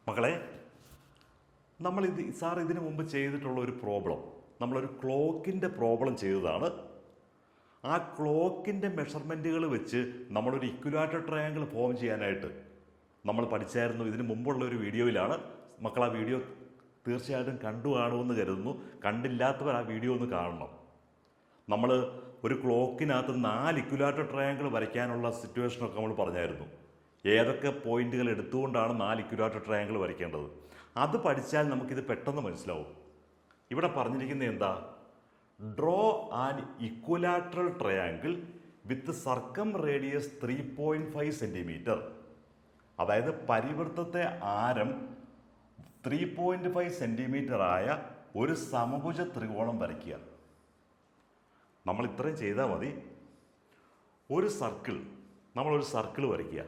മക്കളെ, സാർ ഇതിനു മുമ്പ് ചെയ്തിട്ടുള്ള ഒരു പ്രോബ്ലം, നമ്മളൊരു ക്ലോക്കിൻ്റെ പ്രോബ്ലം ചെയ്തതാണ്. ആ ക്ലോക്കിൻ്റെ മെഷർമെൻറ്റുകൾ വെച്ച് നമ്മളൊരു ഇക്വലാറ്റർ ട്രയാങ്കിൾ ഫോം ചെയ്യാനായിട്ട് നമ്മൾ പഠിച്ചായിരുന്നു. ഇതിന് മുമ്പുള്ള ഒരു വീഡിയോയിലാണ്. മക്കൾ ആ വീഡിയോ തീർച്ചയായിട്ടും കണ്ടു കാണുമെന്ന് കരുതുന്നു. കണ്ടില്ലാത്തവർ ആ വീഡിയോ ഒന്ന് കാണണം. നമ്മൾ ഒരു ക്ലോക്കിനകത്ത് 4 ഇക്വലാറ്റർ ട്രയാങ്കിൾ വരയ്ക്കാനുള്ള സിറ്റുവേഷനൊക്കെ നമ്മൾ പറഞ്ഞായിരുന്നു. ഏതൊക്കെ പോയിന്റുകൾ എടുത്തുകൊണ്ടാണ് 4 ഇക്വലാറ്റർ ട്രയാങ്കിൾ വരയ്ക്കേണ്ടത്. അത് പഠിച്ചാൽ നമുക്കിത് പെട്ടെന്ന് മനസ്സിലാവും. ഇവിടെ പറഞ്ഞിരിക്കുന്നത് എന്താ? Draw an equilateral triangle with circumradius 3.5 centimetre. അതായത് പരിവൃത്തത്തെ ആരം 3.5 സെൻറ്റിമീറ്റർ ആയ ഒരു സമഭുജ ത്രികോണം വരയ്ക്കുക. നമ്മൾ ഇത്രയും ചെയ്താൽ മതി. നമ്മളൊരു സർക്കിൾ വരയ്ക്കുക.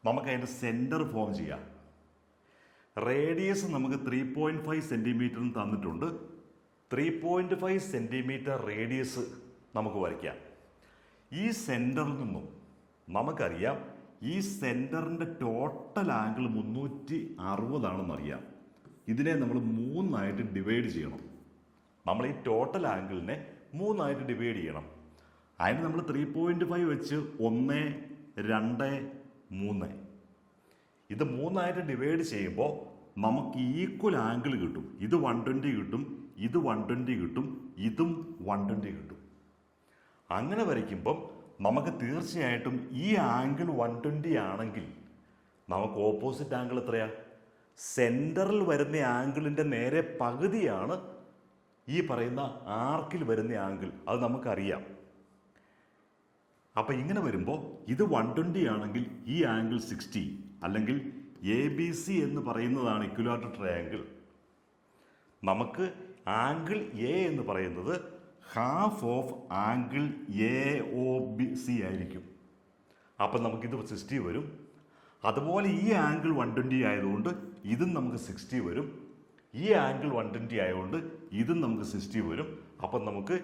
നമുക്ക് അതിൻ്റെ സെൻറ്റർ ഫോം ചെയ്യാം. റേഡിയസ് നമുക്ക് 3.5 സെൻറ്റിമീറ്ററിന് തന്നിട്ടുണ്ട്. 3.5 സെൻറ്റിമീറ്റർ റേഡിയസ് നമുക്ക് വരയ്ക്കാം. ഈ സെൻറ്ററിൽ നിന്നും നമുക്കറിയാം ഈ സെൻറ്ററിൻ്റെ ടോട്ടൽ ആംഗിൾ 360 ആണെന്നറിയാം. ഇതിനെ നമ്മൾ 3 ഡിവൈഡ് ചെയ്യണം. നമ്മൾ ഈ ടോട്ടൽ ആംഗിളിനെ 3 ഡിവൈഡ് ചെയ്യണം. അതിന് നമ്മൾ 3.5 വെച്ച് 1, 2, 3 ഇത് 3 ഡിവൈഡ് ചെയ്യുമ്പോൾ നമുക്ക് ഈക്വൽ ആംഗിൾ കിട്ടും. ഇത് 120 കിട്ടും, ഇത് 120 കിട്ടും, ഇതും 120 കിട്ടും. അങ്ങനെ വരയ്ക്കുമ്പം നമുക്ക് തീർച്ചയായിട്ടും ഈ ആംഗിൾ 120 ആണെങ്കിൽ നമുക്ക് ഓപ്പോസിറ്റ് ആംഗിൾ എത്രയാ? സെൻറ്ററിൽ വരുന്ന ആംഗിളിൻ്റെ നേരെ പകുതിയാണ് ഈ പറയുന്ന ആർക്കിൽ വരുന്ന ആംഗിൾ. അത് നമുക്കറിയാം. അപ്പം ഇങ്ങനെ വരുമ്പോൾ ഇത് 120 ആണെങ്കിൽ ഈ ആംഗിൾ 60, അല്ലെങ്കിൽ ABC എന്ന് പറയുന്നതാണ് ഇക്വലാറ്റർ ട്രയാങ്കിൾ. നമുക്ക് ആംഗിൾ എ എന്ന് പറയുന്നത് ഹാഫ് ഓഫ് ആംഗിൾ AOBC ആയിരിക്കും. അപ്പം നമുക്കിത് 60 വരും. അതുപോലെ ഈ ആംഗിൾ 120 ആയതുകൊണ്ട് ഇതും നമുക്ക് 60 വരും. ഈ ആംഗിൾ 120 ആയതുകൊണ്ട് ഇതും നമുക്ക് 60 വരും. അപ്പം നമുക്ക്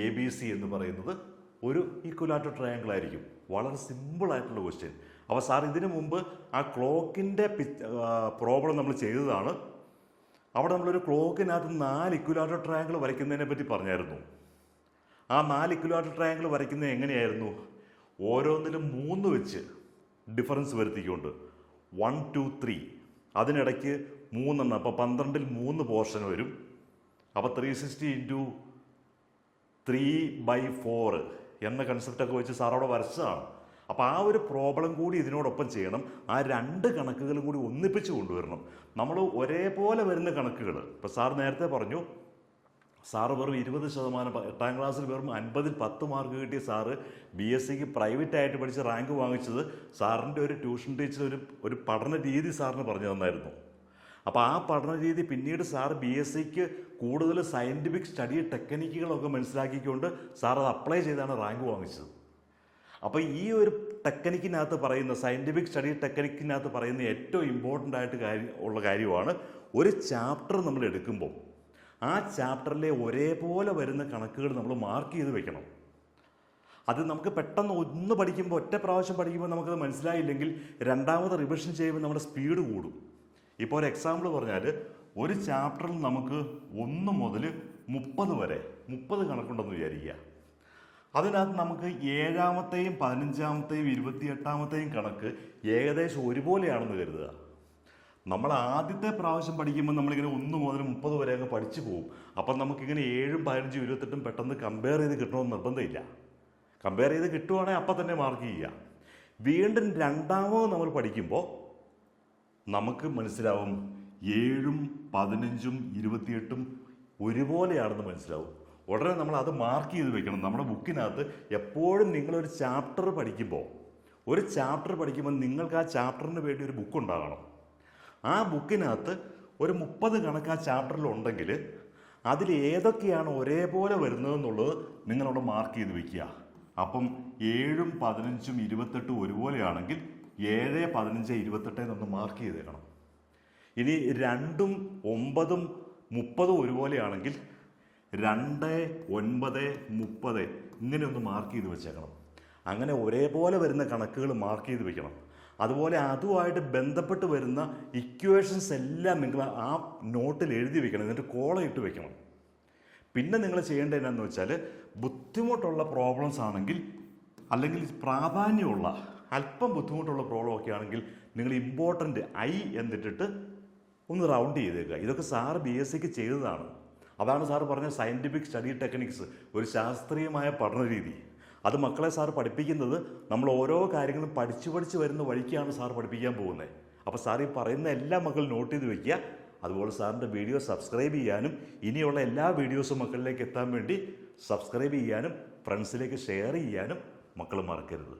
ABC എന്ന് പറയുന്നത് ഒരു ഇക്വലാറ്റർ ട്രയാങ്കിൾ ആയിരിക്കും. വളരെ സിമ്പിളായിട്ടുള്ള ക്വസ്റ്റ്യൻ. അപ്പോൾ സാർ ഇതിനു മുമ്പ് ആ ക്ലോക്കിൻ്റെ പ്രോബ്ലം നമ്മൾ ചെയ്തതാണ്. അവിടെ നമ്മളൊരു ക്ലോക്കിനകത്ത് 4 ഇക്വലാറ്റർ ട്രയാങ്കിൾ വരയ്ക്കുന്നതിനെ പറ്റി പറഞ്ഞായിരുന്നു. ആ 4 ഇക്വലാറ്റർ ട്രയാങ്കിൾ വരയ്ക്കുന്നത് എങ്ങനെയായിരുന്നു? ഓരോന്നിലും 3 വെച്ച് ഡിഫറൻസ് വരുത്തിക്കൊണ്ട് 1, 2, 3 അതിനിടയ്ക്ക് 3 അപ്പോൾ 12ൽ 3 പോർഷൻ വരും. അപ്പോൾ 360 ഇൻറ്റു 3/4 എന്ന കൺസെപ്റ്റൊക്കെ വെച്ച് സാർ അവിടെ വരച്ചതാണ്. അപ്പോൾ ആ ഒരു പ്രോബ്ലം കൂടി ഇതിനോടൊപ്പം ചെയ്യണം. ആ 2 കണക്കുകളും കൂടി ഒന്നിപ്പിച്ച് കൊണ്ടുവരണം. നമ്മൾ ഒരേപോലെ വരുന്ന കണക്കുകൾ, ഇപ്പോൾ സാർ നേരത്തെ പറഞ്ഞു, സാറ് വെറും 20%, 8ാം ക്ലാസ്സിൽ വെറും 50ൽ 10 മാർക്ക് കിട്ടിയ സാറ് BScക്ക് പ്രൈവറ്റായിട്ട് പഠിച്ച് റാങ്ക് വാങ്ങിച്ചത് സാറിൻ്റെ ഒരു ട്യൂഷൻ ടീച്ചർ ഒരു പഠന രീതി സാറിന് പറഞ്ഞു തന്നായിരുന്നു. അപ്പോൾ ആ പഠന രീതി പിന്നീട് സാർ BScക്ക് കൂടുതൽ സയൻറ്റിഫിക് സ്റ്റഡി ടെക്നിക്കുകളൊക്കെ മനസ്സിലാക്കിക്കൊണ്ട് സാർ അത് അപ്ലൈ ചെയ്താണ് റാങ്ക് വാങ്ങിച്ചത്. അപ്പോൾ ഈ ഒരു ടെക്നിക്കിനകത്ത് പറയുന്ന സയൻറ്റിഫിക് സ്റ്റഡി ടെക്നിക്കിനകത്ത് പറയുന്ന ഏറ്റവും ഇമ്പോർട്ടൻ്റ് ആയിട്ട് ഉള്ള കാര്യമാണ്, ഒരു ചാപ്റ്റർ നമ്മൾ എടുക്കുമ്പോൾ ആ ചാപ്റ്ററിലെ ഒരേപോലെ വരുന്ന കണക്കുകൾ നമ്മൾ മാർക്ക് ചെയ്ത് വെക്കണം. അത് നമുക്ക് പെട്ടെന്ന് ഒന്ന് പഠിക്കുമ്പോൾ, ഒറ്റ പ്രാവശ്യം പഠിക്കുമ്പോൾ നമുക്കത് മനസ്സിലായില്ലെങ്കിൽ രണ്ടാമത് റിവിഷൻ ചെയ്യുമ്പോൾ നമ്മുടെ സ്പീഡ് കൂടും. ഇപ്പോൾ ഒരു എക്സാമ്പിൾ പറഞ്ഞാൽ, ഒരു ചാപ്റ്ററിൽ നമുക്ക് 1 മുതൽ 30 വരെ 30 കണക്കുണ്ടെന്ന് വിചാരിക്കുക. അതിനകത്ത് നമുക്ക് 7ാമത്തെയും 15ാമത്തെയും 28ാമത്തെയും കണക്ക് ഏകദേശം ഒരുപോലെയാണെന്ന് കരുതുക. നമ്മൾ ആദ്യത്തെ പ്രാവശ്യം പഠിക്കുമ്പോൾ നമ്മളിങ്ങനെ 1 മുതൽ 30 വരെ അങ്ങ് പഠിച്ചു പോകും. അപ്പം നമുക്കിങ്ങനെ 7ഉം 15ഉം 28ഉം പെട്ടെന്ന് കമ്പയർ ചെയ്ത് കിട്ടണമെന്ന് നിർബന്ധമില്ല. കമ്പയർ ചെയ്ത് കിട്ടുവാണെങ്കിൽ അപ്പം തന്നെ മാർക്ക് ചെയ്യുക. വീണ്ടും രണ്ടാമത് നമ്മൾ പഠിക്കുമ്പോൾ നമുക്ക് മനസ്സിലാവും 7ഉം 15ഉം 28ഉം ഒരുപോലെയാണെന്ന് മനസ്സിലാവും. ഉടനെ നമ്മൾ അത് മാർക്ക് ചെയ്ത് വെക്കണം. നമ്മുടെ ബുക്കിനകത്ത് എപ്പോഴും നിങ്ങളൊരു ചാപ്റ്റർ പഠിക്കുമ്പോൾ നിങ്ങൾക്ക് ആ ചാപ്റ്ററിന് വേണ്ടി ഒരു ബുക്ക് ഉണ്ടാകണം. ആ ബുക്കിനകത്ത് ഒരു 30 കണക്ക് ആ ചാപ്റ്ററിൽ ഉണ്ടെങ്കിൽ അതിൽ ഏതൊക്കെയാണ് ഒരേപോലെ വരുന്നതെന്നുള്ളത് നിങ്ങളവിടെ മാർക്ക് ചെയ്ത് വെക്കുക. അപ്പം 7ഉം 15ഉം 28ഉം ഒരുപോലെയാണെങ്കിൽ 7, 15, 28 എന്നൊന്ന് മാർക്ക് ചെയ്തേക്കണം. ഇനി 2ഉം 9ഉം 30ഉം ഒരുപോലെയാണെങ്കിൽ 2, 9, 30 ഇങ്ങനെ ഒന്ന് മാർക്ക് ചെയ്ത് വെച്ചേക്കണം. അങ്ങനെ ഒരേപോലെ വരുന്ന കണക്കുകൾ മാർക്ക് ചെയ്ത് വെക്കണം. അതുപോലെ അതുമായിട്ട് ബന്ധപ്പെട്ട് വരുന്ന ഇക്വേഷൻസ് എല്ലാം നിങ്ങൾ ആ നോട്ടിൽ എഴുതി വെക്കണം, എന്നിട്ട് കോളം ഇട്ട് വെക്കണം. പിന്നെ നിങ്ങൾ ചെയ്യേണ്ടത് എന്നാന്ന് വെച്ചാൽ ബുദ്ധിമുട്ടുള്ള പ്രോബ്ലംസ് ആണെങ്കിൽ, അല്ലെങ്കിൽ പ്രാധാന്യമുള്ള അല്പം ബുദ്ധിമുട്ടുള്ള പ്രോബ്ലം ഒക്കെ ആണെങ്കിൽ നിങ്ങൾ ഇമ്പോർട്ടൻ്റ് ഐ എന്നിട്ടിട്ട് ഒന്ന് റൗണ്ട് ചെയ്തേക്കുക. ഇതൊക്കെ സാറ് BSc ചെയ്തതാണ്. അതാണ് സാറ് പറഞ്ഞ സയൻറ്റിഫിക് സ്റ്റഡി ടെക്നിക്സ്, ഒരു ശാസ്ത്രീയമായ പഠന രീതി. അത് മക്കളെ സാറ് പഠിപ്പിക്കുന്നത് നമ്മൾ ഓരോ കാര്യങ്ങളും പഠിച്ചു വരുന്ന വഴിക്കാണ് സാർ പഠിപ്പിക്കാൻ പോകുന്നത്. അപ്പോൾ സാർ ഈ പറയുന്ന എല്ലാ മക്കളും നോട്ട് ചെയ്ത് വെക്കുക. അതുപോലെ സാറിൻ്റെ വീഡിയോ സബ്സ്ക്രൈബ് ചെയ്യാനും ഇനിയുള്ള എല്ലാ വീഡിയോസും മക്കളിലേക്ക് എത്താൻ വേണ്ടി സബ്സ്ക്രൈബ് ചെയ്യാനും ഫ്രണ്ട്സിലേക്ക് ഷെയർ ചെയ്യാനും മക്കൾ മറക്കരുത്.